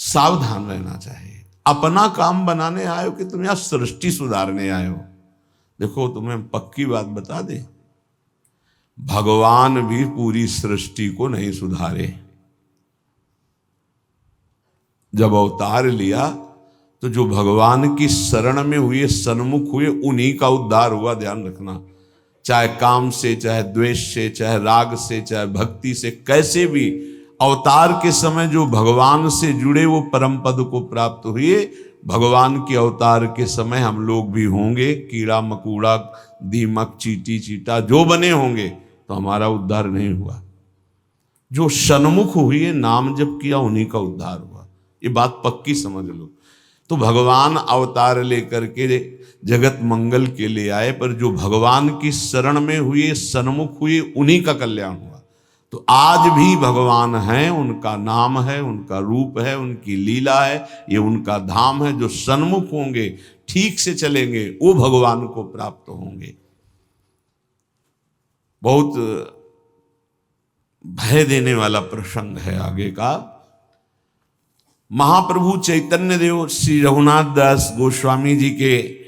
सावधान रहना चाहिए। अपना काम बनाने आए हो कि तुम यहां सृष्टि सुधारने आए हो? देखो तुम्हें पक्की बात बता दे, भगवान भी पूरी सृष्टि को नहीं सुधारे। जब अवतार लिया तो जो भगवान की शरण में हुए, सन्मुख हुए, उन्हीं का उद्धार हुआ। ध्यान रखना, चाहे काम से, चाहे द्वेष से, चाहे राग से, चाहे भक्ति से, कैसे भी अवतार के समय जो भगवान से जुड़े वो परम पद को प्राप्त हुए। भगवान के अवतार के समय हम लोग भी होंगे, कीड़ा मकोड़ा, दीमक, चींटी चीटा जो बने होंगे, तो हमारा उद्धार नहीं हुआ। जो सन्मुख हुए, नाम जप किया, उन्हीं का उद्धार हुआ। ये बात पक्की समझ लो। तो भगवान अवतार लेकर के जगत मंगल के लिए आए, पर जो भगवान की शरण में हुए, सन्मुख हुए, उन्हीं का कल्याण हुआ। तो आज भी भगवान हैं, उनका नाम है, उनका रूप है, उनकी लीला है, ये उनका धाम है। जो सन्मुख होंगे, ठीक से चलेंगे, वो भगवान को प्राप्त होंगे। बहुत भय देने वाला प्रसंग है आगे का। महाप्रभु चैतन्य देव श्री रघुनाथ दास गोस्वामी जी के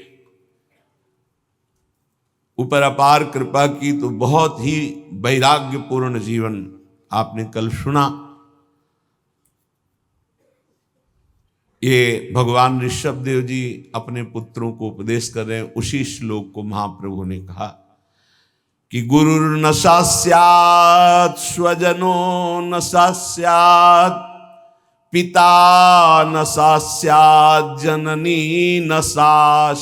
ऊपर अपार कृपा की, तो बहुत ही वैराग्यपूर्ण जीवन आपने कल सुना। ये भगवान ऋषभ देव जी अपने पुत्रों को उपदेश कर रहे हैं। उसी श्लोक को महाप्रभु ने कहा कि गुरुर्न न स्यात् स्वजनो न स्यात्, पिता न स्यात्, जननी न स्यात्,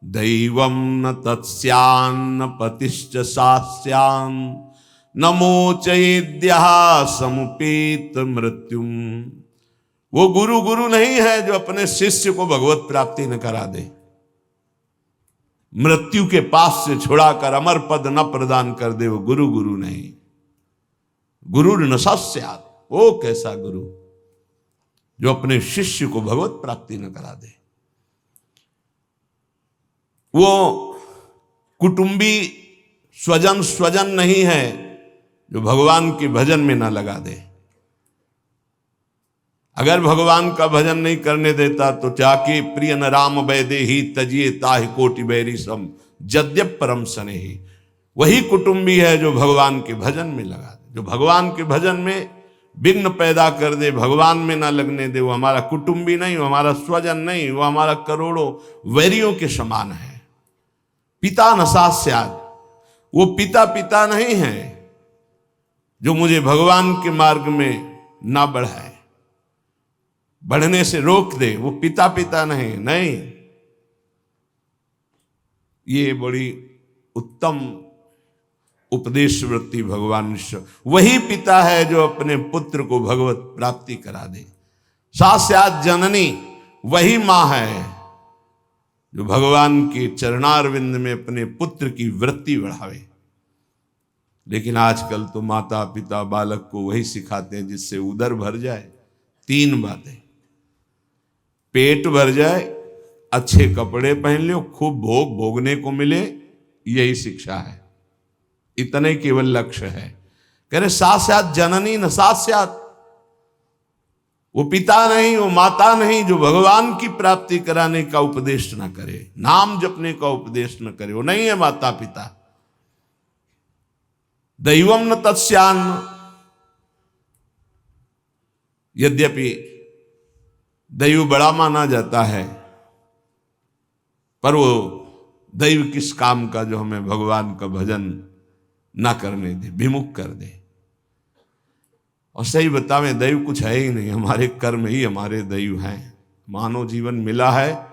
दैवं न तत्स्यान्न पतिश्च स्यान्, न मोचयेद्यः समुपेत मृत्युम। वो गुरु गुरु नहीं है जो अपने शिष्य को भगवत प्राप्ति न करा दे, मृत्यु के पास से छुड़ाकर अमर पद न प्रदान कर दे। वो गुरु गुरु नहीं। गुरुर्न स्यात्, वो कैसा गुरु जो अपने शिष्य को भगवत प्राप्ति न करा दे। वो कुटुंबी स्वजन नहीं है जो भगवान के भजन में ना लगा दे। अगर भगवान का भजन नहीं करने देता तो जाके प्रिय न राम वैदेही तजिए ताहि कोटि बैरी सम, यद्यप परम स्नेही। वही कुटुंबी है जो भगवान के भजन में लगा दे। जो भगवान के भजन में विघ्न पैदा कर दे, भगवान में ना लगने दे, वो हमारा कुटुंबी नहीं, वो हमारा स्वजन नहीं, वो हमारा करोड़ों वैरियों के समान है। पिता न स्यात्, वो पिता नहीं है जो मुझे भगवान के मार्ग में ना बढ़ाए, बढ़ने से रोक दे। वो पिता नहीं। ये बड़ी उत्तम उपदेश वृत्ति भगवान वही पिता है जो अपने पुत्र को भगवत प्राप्ति करा दे। सा स्यात् जननी, वही मां है जो भगवान के चरणारविंद में अपने पुत्र की वृत्ति बढ़ावे। लेकिन आजकल तो माता पिता बालक को वही सिखाते हैं जिससे उदर भर जाए। 3 बातें, पेट भर जाए, अच्छे कपड़े पहन लो, खूब भोग भोगने को मिले, यही शिक्षा है। इतने केवल लक्ष्य है। कह रहे सा स्यात् जननी न स्यात्, वो पिता नहीं, वो माता नहीं जो भगवान की प्राप्ति कराने का उपदेश न करे, नाम जपने का उपदेश न करे, वो नहीं है माता पिता। दैवम न तत्स्यान्न, यद्यपि दैव बड़ा माना जाता है, पर वो दैव किस काम का जो हमें भगवान का भजन ना करने दे, विमुख कर दे। और सही बतावे, दैव कुछ है ही नहीं, हमारे कर्म ही हमारे दैव हैं। मानव जीवन मिला है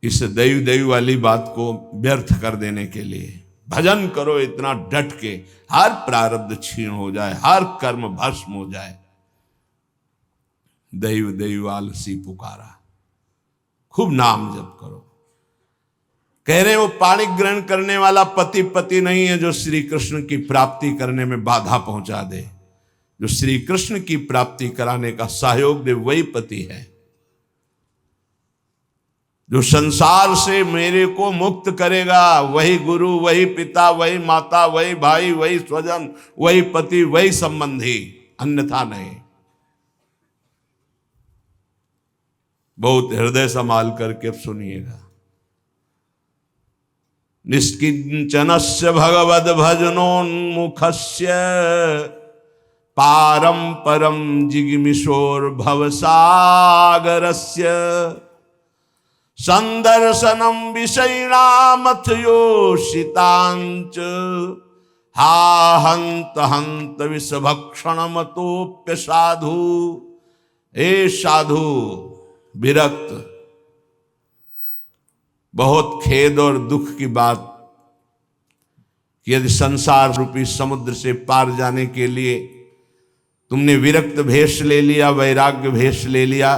इस दैव वाली बात को व्यर्थ कर देने के लिए। भजन करो इतना डट के, हर प्रारब्ध क्षीण हो जाए, हर कर्म भस्म हो जाए। दैव आलसी पुकारा, खूब नाम जप करो। कह रहे वो पाणी ग्रहण करने वाला पति नहीं है जो श्री कृष्ण की प्राप्ति करने में बाधा पहुंचा दे। जो श्री कृष्ण की प्राप्ति कराने का सहयोग दे वही पति है। जो संसार से मेरे को मुक्त करेगा वही गुरु, वही पिता, वही माता, वही भाई, वही स्वजन, वही पति, वही संबंधी, अन्यथा नहीं। बहुत हृदय संभाल करके अब सुनिएगा। निष्किंचनस्य भगवद भजनोन्मुखस्य पारम परम जिगमिशोर भवसागरस्य संदर्शनम विषयिणामथ योषितांच हा हंत हंत विषभक्षण मतोप्य साधु। ए साधु विरक्त, बहुत खेद और दुख की बात कि यदि संसार रूपी समुद्र से पार जाने के लिए तुमने विरक्त भेष ले लिया, वैराग्य भेष ले लिया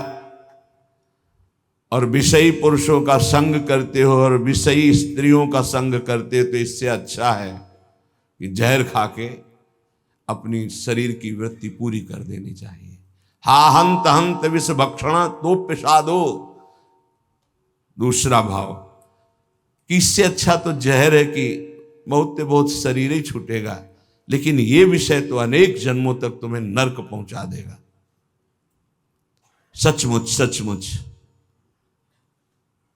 और विषयी पुरुषों का संग करते हो और विषयी स्त्रियों का संग करते हो, तो इससे अच्छा है कि जहर खा के अपनी शरीर की वृत्ति पूरी कर देनी चाहिए। हा हंत हंत विष भक्षण तो पिशादो। दूसरा भाव कि इससे अच्छा तो जहर है कि बहुत से बहुत शरीर ही छूटेगा, लेकिन ये विषय तो अनेक जन्मों तक तुम्हें नरक पहुंचा देगा। सचमुच सचमुच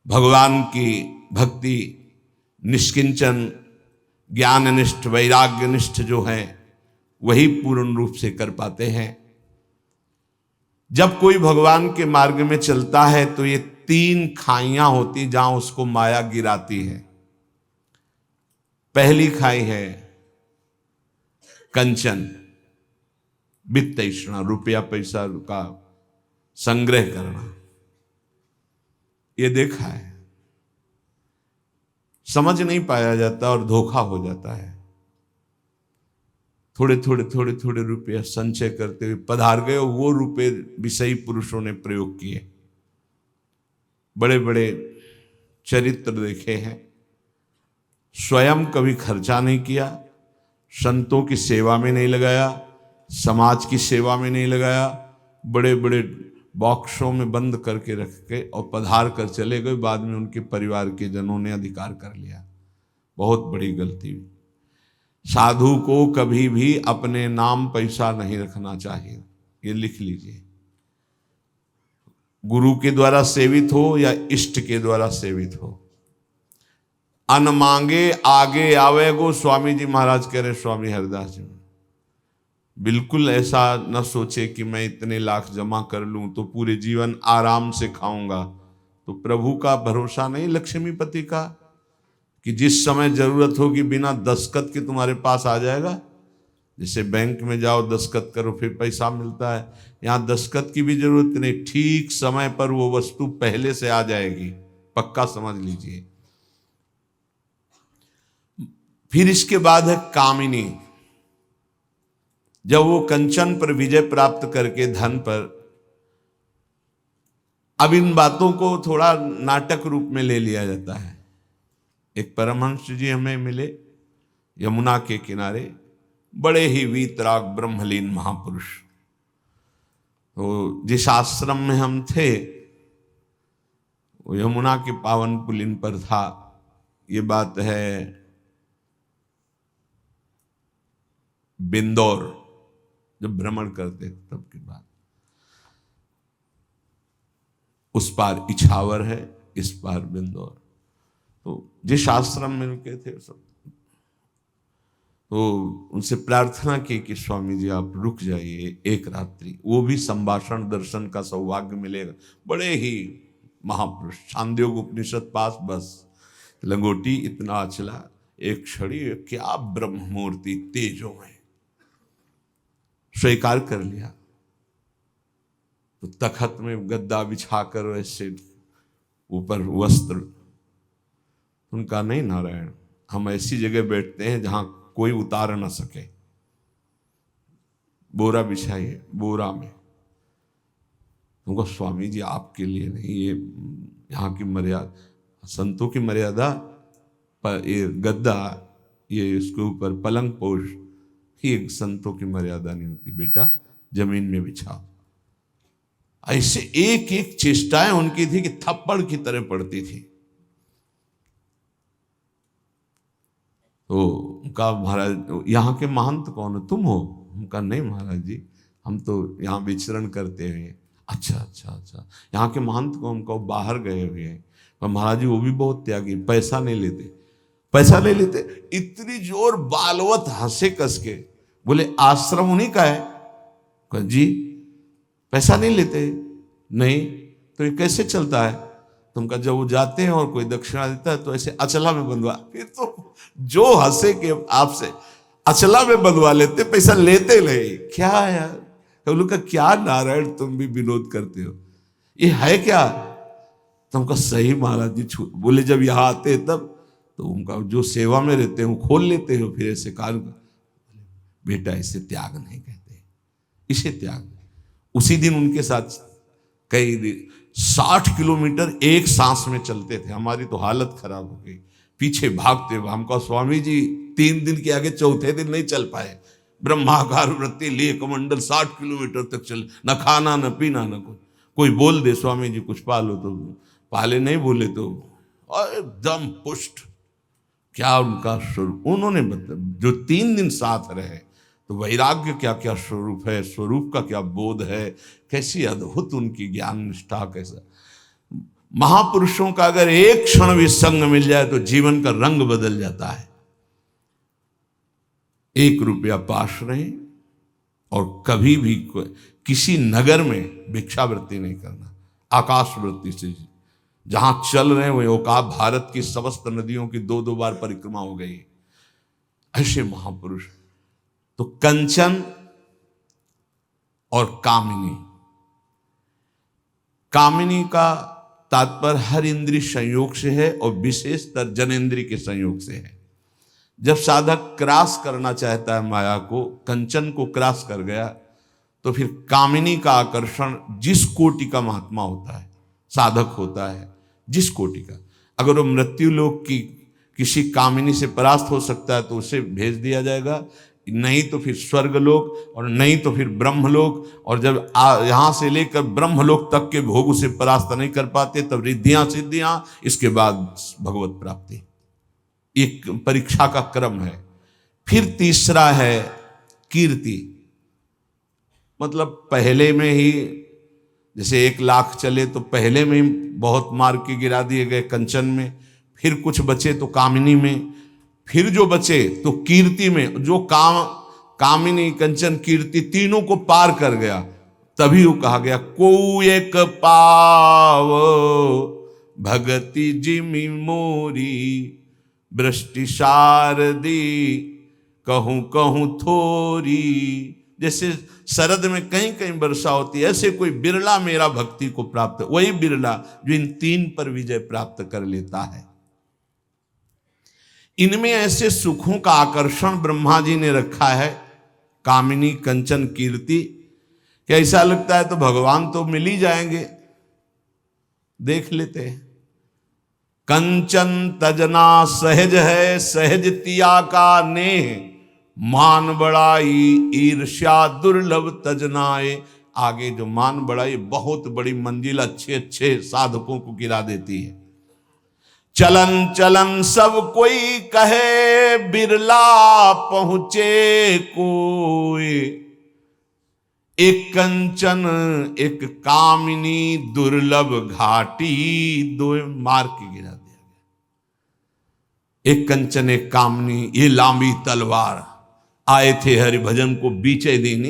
भगवान की भक्ति निष्किंचन ज्ञाननिष्ठ वैराग्यनिष्ठ जो है वही पूर्ण रूप से कर पाते हैं। जब कोई भगवान के मार्ग में चलता है तो ये 3 खाइयां होती जहां उसको माया गिराती है। पहली खाई है कंचन, वित्त तृष्णा, रुपया पैसा का संग्रह करना। ये देखा है, समझ नहीं पाया जाता और धोखा हो जाता है। थोड़े थोड़े रुपये संचय करते हुए पधार गए, वो रुपये विषयी पुरुषों ने प्रयोग किए। बड़े बड़े चरित्र देखे हैं, स्वयं कभी खर्चा नहीं किया, संतों की सेवा में नहीं लगाया, समाज की सेवा में नहीं लगाया, बड़े बड़े बॉक्सों में बंद करके रख के और पधार कर चले गए। बाद में उनके परिवार के जनों ने अधिकार कर लिया। बहुत बड़ी गलती हुई। साधु को कभी भी अपने नाम पैसा नहीं रखना चाहिए, ये लिख लीजिए। गुरु के द्वारा सेवित हो या इष्ट के द्वारा सेवित हो, अन मांगे आगे आवे गो। स्वामी जी महाराज कह रहे, स्वामी हरिदास जी, बिल्कुल ऐसा न सोचे कि मैं इतने लाख जमा कर लूं तो पूरे जीवन आराम से खाऊंगा। तो प्रभु का भरोसा नहीं, लक्ष्मीपति का, कि जिस समय जरूरत होगी बिना दस्तखत के तुम्हारे पास आ जाएगा। जैसे बैंक में जाओ दस्तखत करो फिर पैसा मिलता है, यहाँ दस्तखत की भी जरूरत नहीं, ठीक समय पर वो वस्तु पहले से आ जाएगी, पक्का समझ लीजिए। फिर इसके बाद है कामिनी। जब वो कंचन पर विजय प्राप्त करके धन पर, अब इन बातों को थोड़ा नाटक रूप में ले लिया जाता है। एक परमहंस जी हमें मिले यमुना के किनारे, बड़े ही वीतराग ब्रह्मलीन महापुरुष। तो जिस आश्रम में हम थे वो यमुना के पावन पुलिन पर था। ये बात है बिंदौर, जब भ्रमण करते तब की बात। उस पार इछावर है, इस पार बिंदौर। तो जिस आश्रम में रुके थे सब, तो उनसे प्रार्थना की कि स्वामी जी आप रुक जाइए एक रात्रि, वो भी संभाषण दर्शन का सौभाग्य मिलेगा। बड़े ही महापुरुष, छांदोग्य उपनिषद पास, बस लंगोटी इतना अचला, एक छड़ी, क्या ब्रह्म मूर्ति तेजो में। स्वीकार कर लिया। तो तखत में गद्दा बिछाकर वैसे ऊपर वस्त्र, उनका नहीं नारायण, हम ऐसी जगह बैठते हैं जहां कोई उतार ना सके। बोरा बिछाइए, बोरा में। उनको स्वामी जी आपके लिए नहीं, ये यहाँ की मर्यादा, संतों की मर्यादा पर ये गद्दा, ये इसके ऊपर पलंग पोष, ये संतों की मर्यादा नहीं होती। बेटा जमीन में बिछाओ। ऐसे एक एक चेष्टाएं उनकी थी कि थप्पड़ की तरह पड़ती थी। तो उनका, महाराज यहाँ के महंत कौन है, तुम हो? उनका नहीं महाराज जी, हम तो यहाँ विचरण करते हुए। अच्छा अच्छा अच्छा, यहाँ के महंत को हमको बाहर गए हुए हैं, पर महाराज जी वो भी बहुत त्यागी, पैसा नहीं लेते, पैसा नहीं लेते। इतनी जोर बालवत हंसे कस के, बोले आश्रम उन्हीं का है? कहा, जी पैसा नहीं लेते? नहीं। तो ये कैसे चलता है? तुमका जब वो जाते हैं और कोई दक्षिणा देता है तो ऐसे अचला में बंधवा, फिर तो जो हंसे के आपसे अचला में बंधवा लेते, पैसा लेते नहीं। क्या यार, तो लोग का क्या नारायण तुम भी विनोद करते हो, ये है क्या? तुमका सही महाराज जी बोले जब यहाँ आते हैं तब तो उनका जो सेवा में रहते हैं वो खोल लेते हो, फिर ऐसे कान का, बेटा इसे त्याग नहीं कहते, इसे त्याग। उसी दिन उनके साथ कई 60 किलोमीटर एक सांस में चलते थे, हमारी तो हालत खराब हो गई, पीछे भागते हुए। हमको स्वामी जी 3 दिन के आगे चौथे दिन नहीं चल पाए, ब्रह्माकार वृत्ति लिए कमंडल 60 किलोमीटर तक चल, न खाना न पीना न कुछ। कोई बोल दे स्वामी जी कुछ पालो तो पाले, नहीं बोले तो एकदम पुष्ट। क्या उनका स्वरूप उन्होंने बता, जो 3 दिन साथ रहे, तो वैराग्य क्या क्या स्वरूप है, स्वरूप का क्या बोध है, कैसी अद्भुत उनकी ज्ञान निष्ठा। कैसा महापुरुषों का अगर एक क्षण भी संग मिल जाए तो जीवन का रंग बदल जाता है। 1 रुपया पास रहे और कभी भी किसी नगर में भिक्षावृत्ति नहीं करना, आकाश वृत्ति से जहां चल रहे हैं वही औकात। भारत की समस्त नदियों की 2-2 बार परिक्रमा हो गई, ऐसे महापुरुष। तो कंचन और कामिनी, कामिनी का तात्पर्य हर इंद्रिय संयोग से है और विशेषतर जनेन्द्रिय के संयोग से है। जब साधक क्रॉस करना चाहता है माया को, कंचन को क्रॉस कर गया, तो फिर कामिनी का आकर्षण जिस कोटि का महात्मा होता है, साधक होता है, जिस कोटि का, अगर वो मृत्यु लोक की किसी कामिनी से परास्त हो सकता है तो उसे भेज दिया जाएगा, नहीं तो फिर स्वर्गलोक, और नहीं तो फिर ब्रह्मलोक। और जब यहां से लेकर ब्रह्मलोक तक के भोग उसे परास्त नहीं कर पाते, तब रिद्धियां सिद्धियां, इसके बाद भगवत प्राप्ति। एक परीक्षा का क्रम है। फिर तीसरा है कीर्ति, मतलब पहले में ही जैसे 1 लाख चले तो पहले में ही बहुत मार के गिरा दिए गए कंचन में, फिर कुछ बचे तो कामिनी में, फिर जो बचे तो कीर्ति में। जो कामिनी कंचन कीर्ति तीनों को पार कर गया, तभी वो कहा गया को एक पाव भगति जिमि मोरी, वृष्टि शारदी कहूं कहूं थोरी। जैसे शरद में कहीं कहीं वर्षा होती है, ऐसे कोई बिरला मेरा भक्ति को प्राप्त, वही बिरला जो इन 3 पर विजय प्राप्त कर लेता है। इनमें ऐसे सुखों का आकर्षण ब्रह्मा जी ने रखा है, कामिनी कंचन कीर्ति, कि ऐसा लगता है तो भगवान तो मिल ही जाएंगे। देख लेते हैं, कंचन तजना सहज है, सहज तिया का नेह, मान बड़ाई ईर्ष्या दुर्लभ तजनाए। आगे जो मान बड़ाई बहुत बड़ी मंजिल अच्छे अच्छे साधकों को गिरा देती है। चलन चलन सब कोई कहे, बिरला पहुंचे कोई, एक कंचन एक कामिनी दुर्लभ घाटी, 2 मार के गिरा दिया गया। एक कंचन एक कामिनी, ये लांबी तलवार, आए थे हरि भजन को बीचे देने।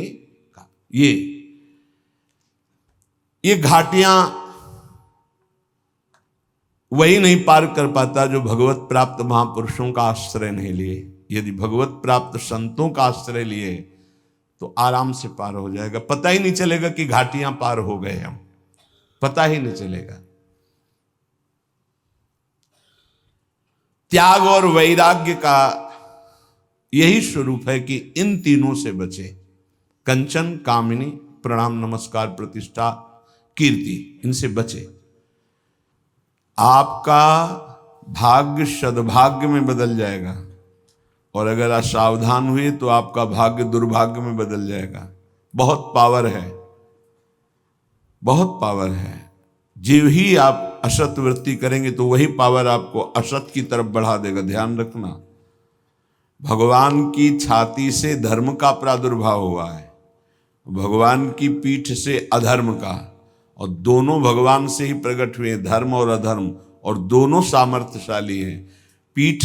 ये घाटियां वही नहीं पार कर पाता जो भगवत प्राप्त महापुरुषों का आश्रय नहीं लिए। यदि भगवत प्राप्त संतों का आश्रय लिए तो आराम से पार हो जाएगा, पता ही नहीं चलेगा कि घाटियां पार हो गए हम, पता ही नहीं चलेगा। त्याग और वैराग्य का यही स्वरूप है कि इन तीनों से बचे, कंचन कामिनी प्रणाम नमस्कार प्रतिष्ठा कीर्ति, इनसे बचे। आपका भाग्य सद्भाग्य में बदल जाएगा, और अगर आप सावधान हुए तो आपका भाग्य दुर्भाग्य में बदल जाएगा। बहुत पावर है, बहुत पावर है। जीव ही आप असत वृत्ति करेंगे तो वही पावर आपको असत की तरफ बढ़ा देगा। ध्यान रखना, भगवान की छाती से धर्म का प्रादुर्भाव हुआ है, भगवान की पीठ से अधर्म का, और दोनों भगवान से ही प्रकट हुए हैं, धर्म और अधर्म, और दोनों सामर्थ्यशाली हैं। पीठ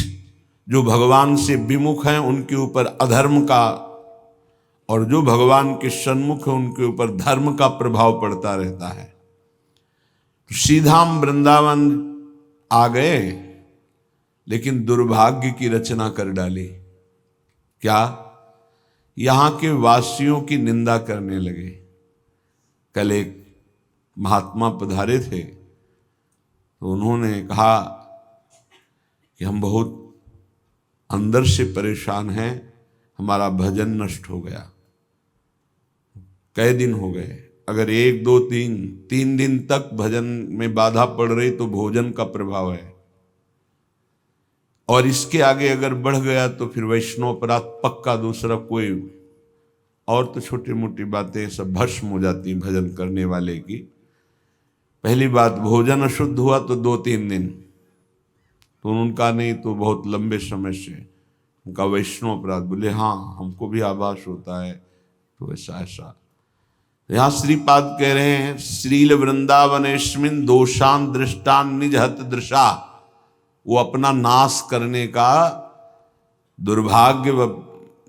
जो भगवान से विमुख हैं उनके ऊपर अधर्म का, और जो भगवान के सन्मुख हैं उनके ऊपर धर्म का प्रभाव पड़ता रहता है। तो सीधाम वृंदावन आ गए, लेकिन दुर्भाग्य की रचना कर डाली। क्या? यहां के वासियों की निंदा करने लगे। कल एक महात्मा पधारे थे, तो उन्होंने कहा कि हम बहुत अंदर से परेशान हैं, हमारा भजन नष्ट हो गया। कई दिन हो गए, अगर 1 2 3 दिन तक भजन में बाधा पड़ रही तो भोजन का प्रभाव है, और इसके आगे अगर बढ़ गया तो फिर वैष्णव अपराध पक्का, दूसरा कोई, और तो छोटी मोटी बातें सब भस्म हो जाती भजन करने वाले की। पहली बात, भोजन अशुद्ध हुआ तो 2-3 दिन, तो उनका नहीं तो बहुत लंबे समय से उनका वैष्णव अपराध। बोले हाँ, हमको भी आभास होता है, तो ऐसा। यहां श्रीपाद कह रहे हैं, श्रील वृंदावनेस्मिन दोषान दृष्टान निज हत दृशा। वो अपना नाश करने का, दुर्भाग्य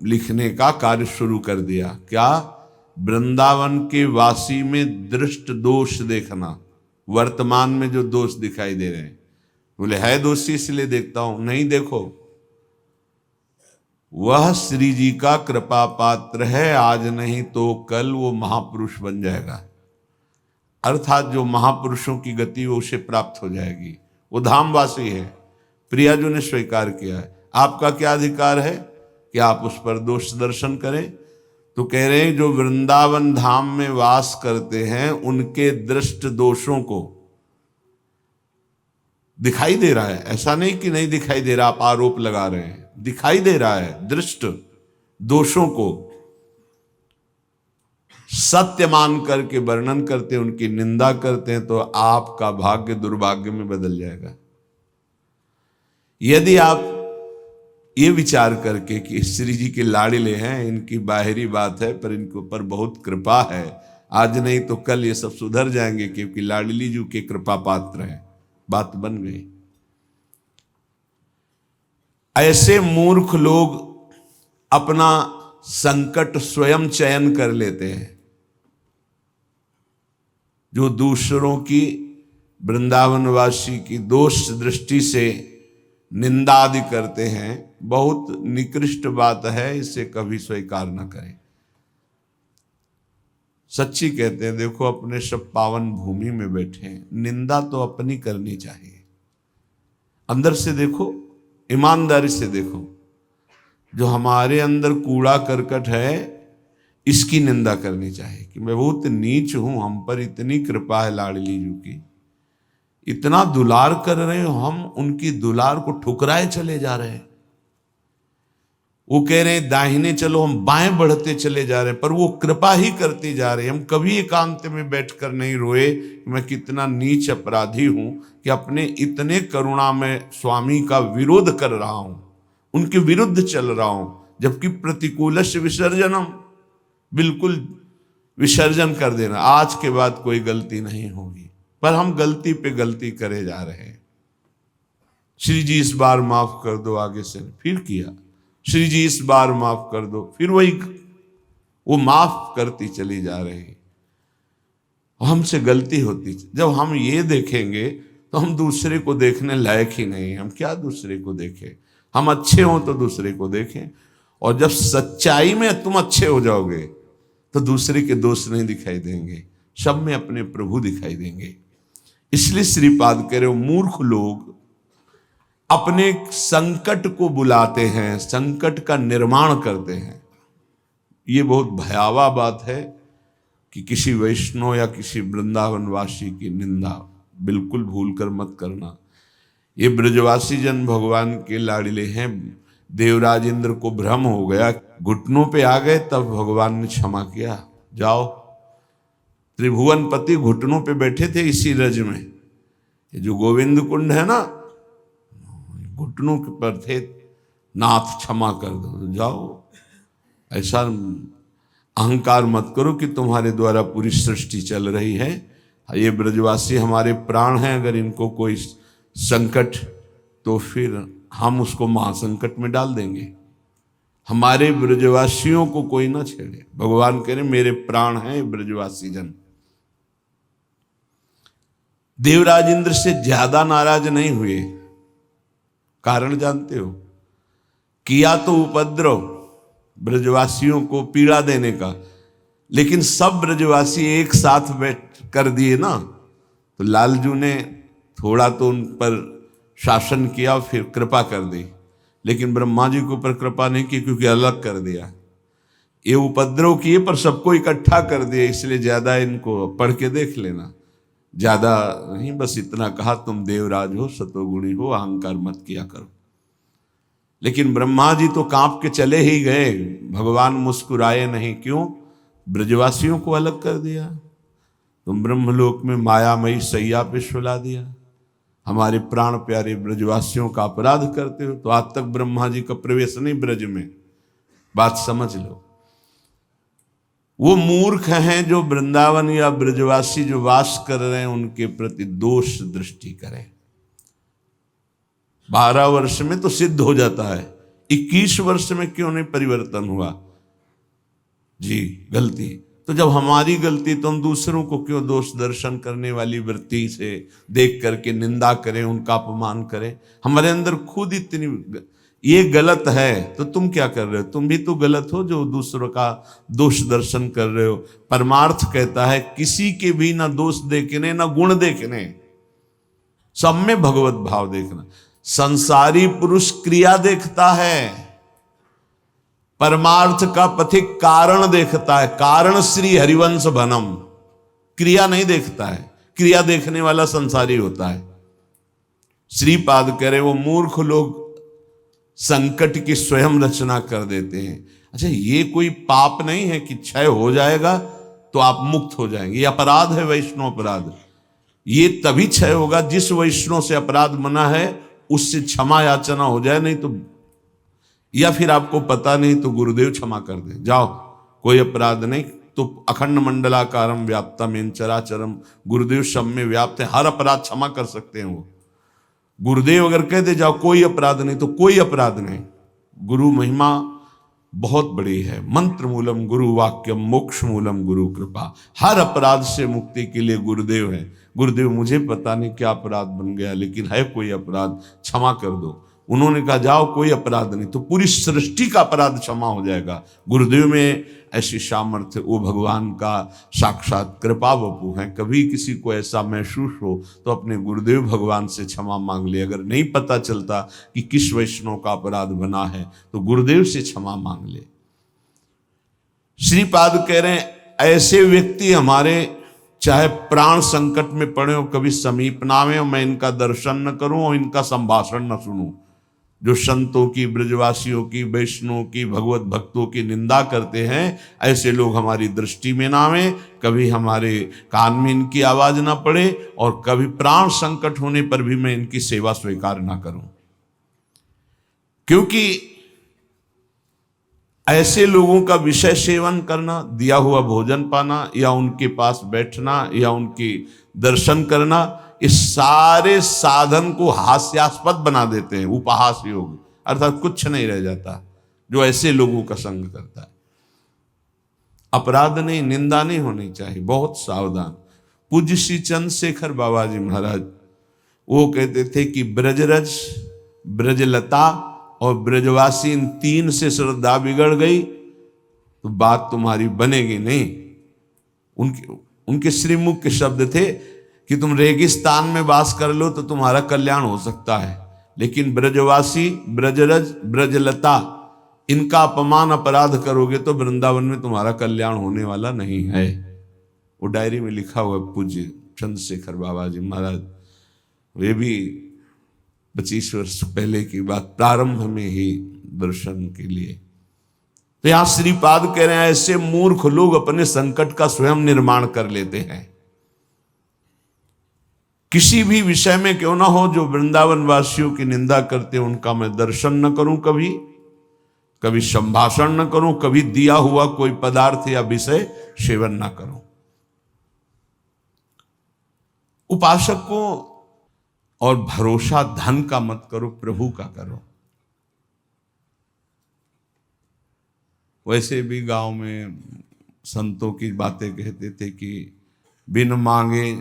लिखने का कार्य शुरू कर दिया। क्या? वृंदावन के वासी में दृष्ट दोष देखना, वर्तमान में जो दोष दिखाई दे रहे हैं। बोले है दोषी इसलिए देखता हूं, नहीं देखो, वह श्री जी का कृपा पात्र है, आज नहीं तो कल वो महापुरुष बन जाएगा। अर्थात जो महापुरुषों की गति वो उसे प्राप्त हो जाएगी। वो धामवासी है, प्रियाजू ने स्वीकार किया है। आपका क्या अधिकार है कि आप उस पर दोष दर्शन करें? तो कह रहे हैं जो वृंदावन धाम में वास करते हैं उनके दृष्ट दोषों को दिखाई दे रहा है। ऐसा नहीं कि नहीं दिखाई दे रहा, आप आरोप लगा रहे हैं, दिखाई दे रहा है। दृष्ट दोषों को सत्य मान करके वर्णन करते हैं, उनकी निंदा करते हैं, तो आपका भाग्य दुर्भाग्य में बदल जाएगा। यदि आप ये विचार करके कि श्री जी के लाड़िले हैं, इनकी बाहरी बात है पर इनके ऊपर बहुत कृपा है, आज नहीं तो कल ये सब सुधर जाएंगे क्योंकि लाडली जी के कृपा पात्र हैं, बात बन गई। ऐसे मूर्ख लोग अपना संकट स्वयं चयन कर लेते हैं। जो दूसरों की, वृंदावनवासी की दोष दृष्टि से निंदा आदि करते हैं, बहुत निकृष्ट बात है, इसे कभी स्वीकार न करें। सच्ची कहते हैं, देखो अपने सब पावन भूमि में बैठे हैं, निंदा तो अपनी करनी चाहिए। अंदर से देखो, ईमानदारी से देखो, जो हमारे अंदर कूड़ा करकट है इसकी निंदा करनी चाहिए कि मैं बहुत नीच हूं, हम पर इतनी कृपा है लाडली जी की, इतना दुलार कर रहे हो, हम उनकी दुलार को ठुकराए चले जा रहे हैं। वो कह रहे हैं दाहिने चलो, हम बाएं बढ़ते चले जा रहे हैं, पर वो कृपा ही करती जा रही है। हम कभी एकांत में बैठकर नहीं रोए कि मैं कितना नीच अपराधी हूं कि अपने इतने करुणा में स्वामी का विरोध कर रहा हूं, उनके विरुद्ध चल रहा हूं, जबकि प्रतिकूलस्य विसर्जनम, बिल्कुल विसर्जन कर देना, आज के बाद कोई गलती नहीं होगी। पर हम गलती पे गलती करे जा रहे हैं। श्री जी इस बार माफ कर दो, आगे से फिर किया, श्री जी इस बार माफ कर दो, फिर वही वो माफ करती चली जा रही। हमसे गलती होती, जब हम ये देखेंगे तो हम दूसरे को देखने लायक ही नहीं। हम क्या दूसरे को देखें? हम अच्छे हों तो दूसरे को देखें, और जब सच्चाई में तुम अच्छे हो जाओगे तो दूसरे के दोष नहीं दिखाई देंगे, सब में अपने प्रभु दिखाई देंगे। इसलिए श्रीपाद कह रहे हो, मूर्ख लोग अपने संकट को बुलाते हैं, संकट का निर्माण करते हैं। ये बहुत भयावह बात है कि किसी वैष्णव या किसी वृंदावनवासी की निंदा बिल्कुल भूल कर मत करना। ये ब्रजवासी जन भगवान के लाड़िले हैं। देवराज इंद्र को भ्रम हो गया, घुटनों पे आ गए, तब भगवान ने क्षमा किया। जाओ, त्रिभुवनपति घुटनों पे बैठे थे इसी रज में। ये जो गोविंद कुंड है ना, घुटनों के पर थे, नाथ क्षमा कर दो, जाओ। ऐसा अहंकार मत करो कि तुम्हारे द्वारा पूरी सृष्टि चल रही है। ये ब्रजवासी हमारे प्राण हैं, अगर इनको कोई संकट तो फिर हम उसको महासंकट में डाल देंगे। हमारे ब्रजवासियों को कोई ना छेड़े। भगवान कह रहे मेरे प्राण हैं ब्रजवासी जन। देवराज इंद्र से ज्यादा नाराज नहीं हुए। कारण जानते हो? किया तो उपद्रव ब्रजवासियों को पीड़ा देने का, लेकिन सब ब्रजवासी एक साथ बैठ कर दिए ना, तो लालजू ने थोड़ा तो उन पर शासन किया, फिर कृपा कर दी, लेकिन ब्रह्मा जी के ऊपर कृपा नहीं की, क्योंकि अलग कर दिया। ये उपद्रव किए पर सबको इकट्ठा कर दिया, इसलिए ज्यादा इनको पढ़ के देख लेना, ज्यादा नहीं, बस इतना कहा तुम देवराज हो, सतोगुणी हो, अहंकार मत किया करो। लेकिन ब्रह्मा जी तो कांप के चले ही गए, भगवान मुस्कुराए नहीं। क्यों? ब्रजवासियों को अलग कर दिया। तुम ब्रह्मलोक में मायामयी सैया पे सुला दिया, हमारे प्राण प्यारे ब्रजवासियों का अपराध करते हो। तो आज तक ब्रह्मा जी का प्रवेश नहीं ब्रज में, बात समझ लो। वो मूर्ख हैं जो वृंदावन या ब्रजवासी जो वास कर रहे हैं उनके प्रति दोष दृष्टि करें। 12 वर्ष में तो सिद्ध हो जाता है, 21 वर्ष में क्यों नहीं परिवर्तन हुआ जी? गलती तो जब हमारी गलती, तो हम दूसरों को क्यों दोष दर्शन करने वाली वृत्ति से देख करके निंदा करें, उनका अपमान करें? हमारे अंदर खुद इतनी ये गलत है, तो तुम क्या कर रहे हो? तुम भी तो गलत हो जो दूसरों का दोष दर्शन कर रहे हो। परमार्थ कहता है किसी के भी ना दोष देखने ना गुण देखने, सब में भगवत भाव देखना। संसारी पुरुष क्रिया देखता है, परमार्थ का पथिक कारण देखता है। कारण श्री हरिवंश भनम, क्रिया नहीं देखता है। क्रिया देखने वाला संसारी होता है। श्रीपाद कह रहे वो मूर्ख लोग संकट की स्वयं रचना कर देते हैं। अच्छा, ये कोई पाप नहीं है कि क्षय हो जाएगा तो आप मुक्त हो जाएंगे। ये अपराध है, वैष्णव अपराध। ये तभी क्षय होगा जिस वैष्णव से अपराध मना है उससे क्षमा याचना हो जाए, नहीं तो, या फिर आपको पता नहीं तो गुरुदेव क्षमा कर दे, जाओ कोई अपराध नहीं। तो अखंड मंडलाकारम व्याप्तम चराचरम, गुरुदेव सब में व्याप्त है, हर अपराध क्षमा कर सकते हैं वो। गुरुदेव अगर कह दे जाओ कोई अपराध नहीं, तो कोई अपराध नहीं। गुरु महिमा बहुत बड़ी है। मंत्र मूलम गुरु वाक्यम, मोक्ष मूलम गुरु कृपा। हर अपराध से मुक्ति के लिए गुरुदेव है। गुरुदेव मुझे पता नहीं क्या अपराध बन गया, लेकिन है कोई अपराध, क्षमा कर दो। उन्होंने कहा जाओ कोई अपराध नहीं, तो पूरी सृष्टि का अपराध क्षमा हो जाएगा। गुरुदेव में ऐसी सामर्थ्य, वो भगवान का साक्षात कृपा वपु हैं। कभी किसी को ऐसा महसूस हो तो अपने गुरुदेव भगवान से क्षमा मांग ले। अगर नहीं पता चलता कि किस वैष्णव का अपराध बना है तो गुरुदेव से क्षमा मांग ले। श्रीपाद कह रहे हैं ऐसे व्यक्ति हमारे चाहे प्राण संकट में पड़े हो, कभी समीप ना आवे, मैं इनका दर्शन न करूं और इनका संभाषण न सुनूं। जो संतों की, ब्रजवासियों की, वैष्णवों की, भगवत भक्तों की निंदा करते हैं, ऐसे लोग हमारी दृष्टि में ना आवे, कभी हमारे कान में इनकी आवाज ना पड़े, और कभी प्राण संकट होने पर भी मैं इनकी सेवा स्वीकार ना करूं। क्योंकि ऐसे लोगों का विषय सेवन करना, दिया हुआ भोजन पाना, या उनके पास बैठना, या उनकी दर्शन करना, इस सारे साधन को हास्यास्पद बना देते हैं। उपहास योग, अर्थात कुछ नहीं रह जाता जो ऐसे लोगों का संग करता है। अपराध नहीं, निंदा नहीं होनी चाहिए, बहुत सावधान। पूज्य श्री चंद्रशेखर बाबा जी महाराज वो कहते थे कि ब्रजरज, ब्रजलता और ब्रजवासी, इन तीन से श्रद्धा बिगड़ गई तो बात तुम्हारी बनेगी नहीं। उनके श्रीमुख के शब्द थे कि तुम रेगिस्तान में वास कर लो तो तुम्हारा कल्याण हो सकता है, लेकिन ब्रजवासी, ब्रजरज, ब्रजलता, इनका अपमान अपराध करोगे तो वृंदावन में तुम्हारा कल्याण होने वाला नहीं है। वो डायरी में लिखा हुआ पूज्य चंद्रशेखर बाबा जी महाराज, वे भी 25 वर्ष पहले की बात, प्रारंभ में ही दर्शन के लिए। तो यहां श्रीपाद कह रहे हैं ऐसे मूर्ख लोग अपने संकट का स्वयं निर्माण कर लेते हैं। किसी भी विषय में क्यों ना हो, जो वृंदावन वासियों की निंदा करते हैं उनका मैं दर्शन न करूं, कभी संभाषण न करूं, कभी दिया हुआ कोई पदार्थ या विषय सेवन न करूं। उपासक को और भरोसा धन का मत करो, प्रभु का करो। वैसे भी गांव में संतों की बातें कहते थे कि बिन मांगे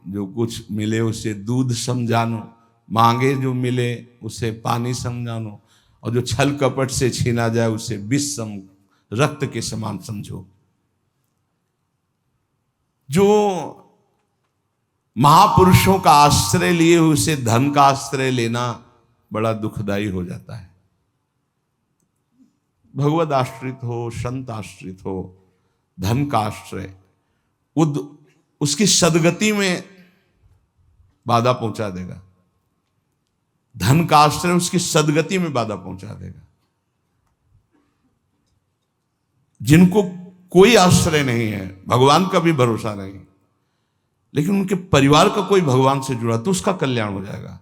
जो कुछ मिले उसे दूध समझानो, मांगे जो मिले उसे पानी समझानो, और जो छल कपट से छीना जाए उसे विष रक्त के समान समझो। जो महापुरुषों का आश्रय लिए उसे धन का आश्रय लेना बड़ा दुखदाई हो जाता है। भगवद आश्रित हो, संत आश्रित हो, धन का आश्रय उसकी सदगति में बाधा पहुंचा देगा। धन का आश्रय उसकी सदगति में बाधा पहुंचा देगा। जिनको कोई आश्रय नहीं है, भगवान का भी भरोसा नहीं, लेकिन उनके परिवार का कोई भगवान से जुड़ा तो उसका कल्याण हो जाएगा।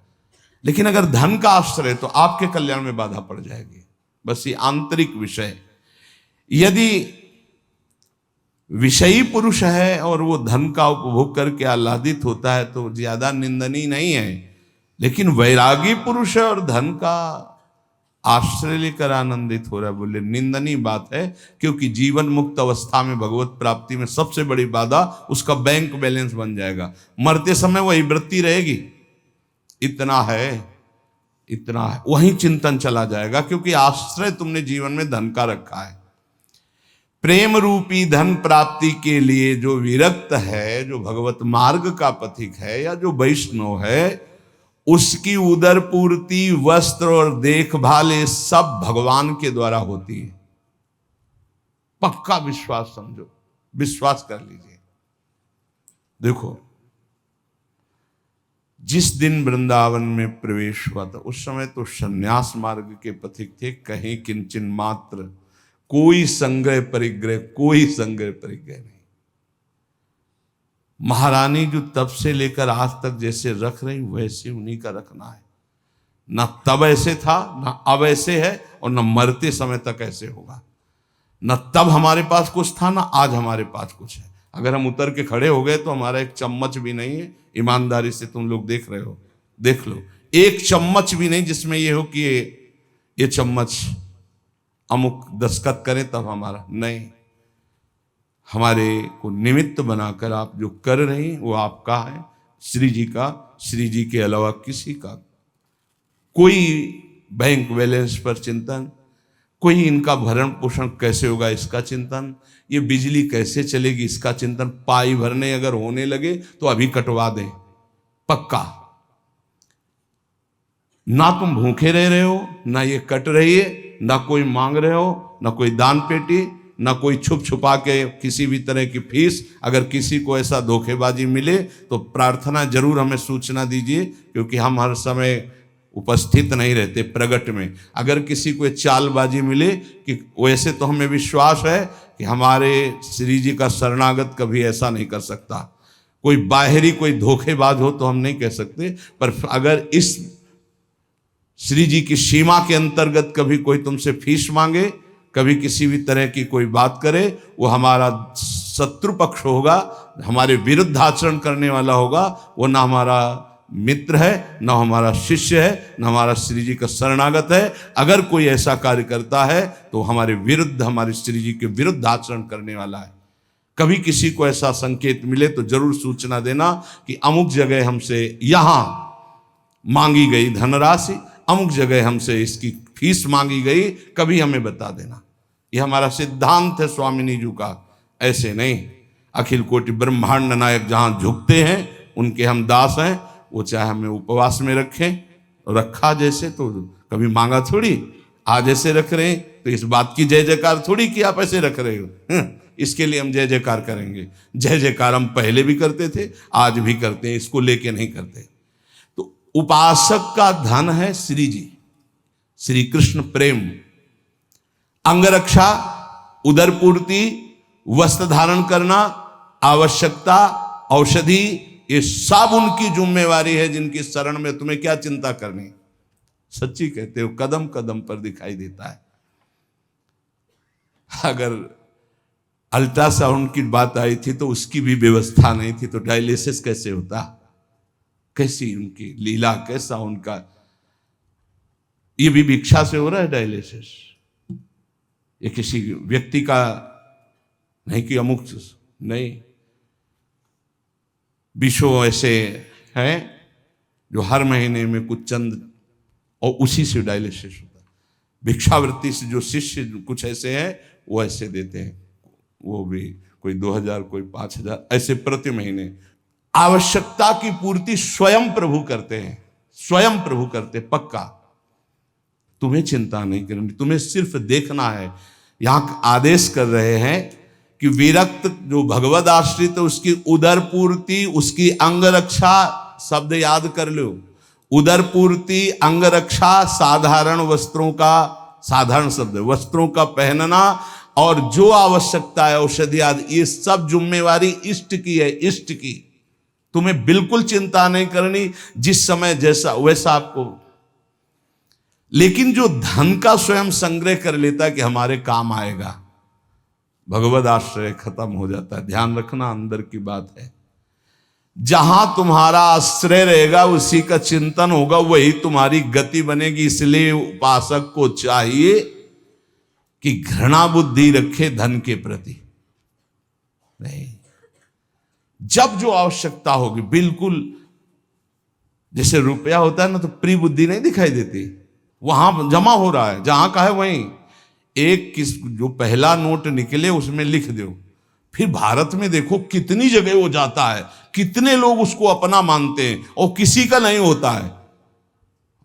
लेकिन अगर धन का आश्रय तो आपके कल्याण में बाधा पड़ जाएगी। बस ये आंतरिक विषय। यदि विषयी पुरुष है और वो धन का उपभोग करके आह्लादित होता है तो ज्यादा निंदनीय नहीं है। लेकिन वैरागी पुरुष है और धन का आश्रय लेकर आनंदित हो रहा है, बोले निंदनीय बात है। क्योंकि जीवन मुक्त अवस्था में भगवत प्राप्ति में सबसे बड़ी बाधा उसका बैंक बैलेंस बन जाएगा। मरते समय वही वृत्ति रहेगी, इतना है इतना है, वही चिंतन चला जाएगा। क्योंकि आश्रय तुमने जीवन में धन का रखा है। प्रेम रूपी धन प्राप्ति के लिए जो विरक्त है, जो भगवत मार्ग का पथिक है या जो वैष्णव है, उसकी उदर पूर्ति, वस्त्र और देखभाल ये सब भगवान के द्वारा होती है। पक्का विश्वास समझो, विश्वास कर लीजिए। देखो, जिस दिन वृंदावन में प्रवेश हुआ था उस समय तो संन्यास मार्ग के पथिक थे। कहीं किंचन मात्र कोई संग्रह परिग्रह, कोई संग्रह परिग्रह नहीं। महारानी जो तब से लेकर आज तक जैसे रख रही वैसे उन्हीं का रखना है। ना तब ऐसे था, ना अब ऐसे है, और न मरते समय तक ऐसे होगा। न तब हमारे पास कुछ था, ना आज हमारे पास कुछ है। अगर हम उतर के खड़े हो गए तो हमारा एक चम्मच भी नहीं है। ईमानदारी से तुम लोग देख रहे हो, देख लो, एक चम्मच भी नहीं जिसमें ये हो कि ये चम्मच अमुक दस्तखत करें तब हमारा नहीं। हमारे को निमित्त बनाकर आप जो कर रही वो आपका है, श्री जी का, श्री जी के अलावा किसी का कोई बैंक बैलेंस पर चिंतन, कोई इनका भरण पोषण कैसे होगा इसका चिंतन, ये बिजली कैसे चलेगी इसका चिंतन। पाई भरने अगर होने लगे तो अभी कटवा दें, पक्का। ना तुम भूखे रह रहे हो, ना ये कट रही है, ना कोई मांग रहे हो, ना कोई दान पेटी, ना कोई छुप छुपा के किसी भी तरह की फीस। अगर किसी को ऐसा धोखेबाजी मिले तो प्रार्थना जरूर हमें सूचना दीजिए, क्योंकि हम हर समय उपस्थित नहीं रहते प्रगट में। अगर किसी को चालबाजी मिले कि वैसे तो हमें विश्वास है कि हमारे श्री जी का शरणागत कभी ऐसा नहीं कर सकता। कोई बाहरी कोई धोखेबाज हो तो हम नहीं कह सकते, पर अगर इस श्री जी की सीमा के अंतर्गत कभी कोई तुमसे फीस मांगे, कभी किसी भी तरह की कोई बात करे, वो हमारा शत्रु पक्ष होगा, हमारे विरुद्ध आचरण करने वाला होगा। वो ना हमारा मित्र है, ना हमारा शिष्य है, ना हमारा श्री जी का शरणागत है। अगर कोई ऐसा कार्य करता है तो हमारे विरुद्ध, हमारे श्री जी के विरुद्ध आचरण करने वाला है। कभी किसी को ऐसा संकेत मिले तो जरूर सूचना देना कि अमुक जगह हमसे यहां मांगी गई धनराशि, अमुक जगह हमसे इसकी फीस मांगी गई, कभी हमें बता देना। यह हमारा सिद्धांत है स्वामिनी जी का, ऐसे नहीं। अखिल कोटि ब्रह्मांड नायक जहां झुकते हैं उनके हम दास हैं। वो चाहे हमें उपवास में रखें, रखा जैसे तो कभी मांगा थोड़ी, आज ऐसे रख रहे हैं तो इस बात की जय जयकार थोड़ी कि आप ऐसे रख रहे हो। इसके लिए हम जय जयकार करेंगे। जय जयकार हम पहले भी करते थे, आज भी करते हैं, इसको लेके नहीं करते। तो उपासक का धन है श्री जी, श्री कृष्ण प्रेम, अंगरक्षा, उदर पूर्ति, वस्त्र धारण करना, आवश्यकता, औषधि, ये सब उनकी जिम्मेवारी है। जिनकी शरण में तुम्हें क्या चिंता करनी। सच्ची कहते हो, कदम कदम पर दिखाई देता है। अगर अल्ट्रासाउंड की बात आई थी तो उसकी भी व्यवस्था नहीं थी, तो डायलिसिस कैसे होता। कैसी उनकी लीला, कैसा उनका। ये भी भिक्षा से हो रहा है डायलिसिस, ये किसी व्यक्ति का नहीं कि अमुक नहीं। विश्व ऐसे हैं जो हर महीने में कुछ चंद और उसी से डायलिसिस होता है। भिक्षावृत्ति से जो शिष्य कुछ ऐसे हैं वो ऐसे देते हैं, वो भी कोई 2000 कोई 5000 ऐसे प्रति महीने। आवश्यकता की पूर्ति स्वयं प्रभु करते हैं, स्वयं प्रभु करते पक्का। तुम्हें चिंता नहीं करनी, तुम्हें सिर्फ देखना है। यहां आदेश कर रहे हैं कि विरक्त जो भगवद आश्रित है उसकी उदर पूर्ति, उसकी अंग रक्षा, शब्द याद कर लो। उदर पूर्ति, अंग रक्षा, साधारण वस्त्रों का, साधारण शब्द वस्त्रों का पहनना, और जो आवश्यकता है औषधि आदि, ये सब जिम्मेवारी इष्ट की है, इष्ट की। तुम्हें बिल्कुल चिंता नहीं करनी, जिस समय जैसा वैसा आपको। लेकिन जो धन का स्वयं संग्रह कर लेता है कि हमारे काम आएगा, भगवद आश्रय खत्म हो जाता है। ध्यान रखना, अंदर की बात है। जहां तुम्हारा आश्रय रहेगा उसी का चिंतन होगा, वही तुम्हारी गति बनेगी। इसलिए उपासक को चाहिए कि घृणा बुद्धि रखे धन के प्रति नहीं। जब जो आवश्यकता होगी, बिल्कुल जैसे रुपया होता है ना, तो प्रिय बुद्धि नहीं दिखाई देती, वहां जमा हो रहा है, जहां का है वहीं। एक किस जो पहला नोट निकले उसमें लिख दो। फिर भारत में देखो कितनी जगह वो जाता है, कितने लोग उसको अपना मानते हैं, और किसी का नहीं होता है।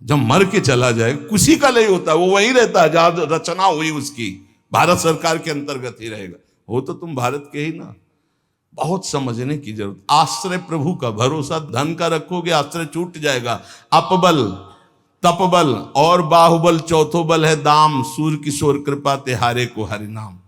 जब मर के चला जाए किसी का नहीं होता, वो वहीं रहता है जहां रचना हुई उसकी, भारत सरकार के अंतर्गत ही रहेगा। हो तो तुम भारत के ही ना। बहुत समझने की जरूरत। आश्रय प्रभु का, भरोसा धन का रखोगे आश्रय छूट जाएगा। अपबल, तपबल और बाहुबल, चौथो बल है दाम। सूर्य किशोर कृपा तिहारे को हरि नाम।